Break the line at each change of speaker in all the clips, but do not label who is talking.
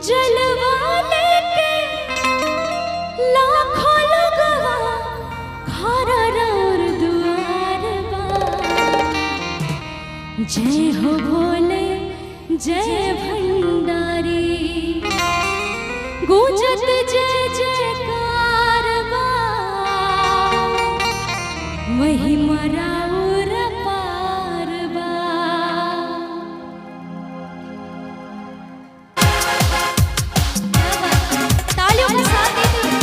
जलवा लेके लाखों लोगवा खारा और दुआर बा। जय हो भोले जय भंडारी, गूंजत जय जयकार बा। महिमा राउर पार बा। तालियों के साथ दीजिए।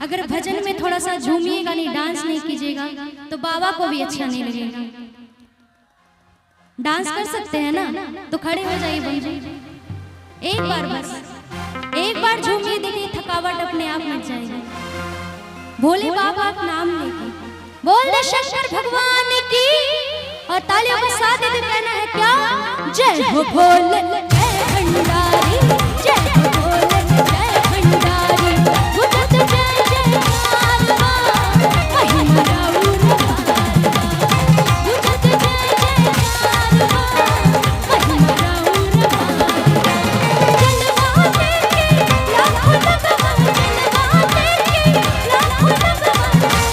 अगर भजन में थोड़ा सा झूमिएगा नहीं, डांस नहीं कीजिएगा तो बाबा को भी अच्छा नहीं लगेगा। डांस कर सकते हैं ना, तो खड़े हो जाइए बम जी। एक बार बस एक बार झूमिए, देखिए थकावट अपने आप मिट जाएगी। भोले बाबा का नाम लेके बोले शंकर भगवान की, और तालियों के साथ ही कहना है क्या? जय हो भोले जय भंडारी, जय हो भोले जय भंडारी, गुजत जय जयकार बा, महिमा राउर पार बा। गुजत जय जयकार बा, महिमा राउर पार बा। जलवा लेके लाखों लगवा, जलवा लेके लाखों लगवा,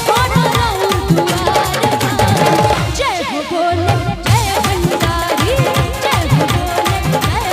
खारा राउर दुआर बा। जय हो भोले जय भंडारी, जय हो भोले जय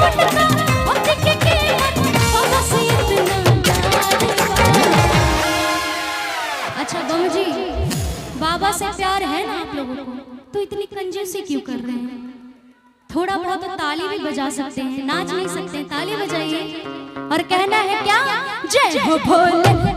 गुटका और देख के बाबा से इतना प्यार। अच्छा बम जी, बाबा से प्यार है ना आप लोगों को, तो इतनी कंजूसी क्यों कर रहे हैं? थोड़ा बहुत तो ताली भी बजा सकते हैं, नाच नहीं सकते, ताली बजाइए और कहना है क्या, जय हो भोले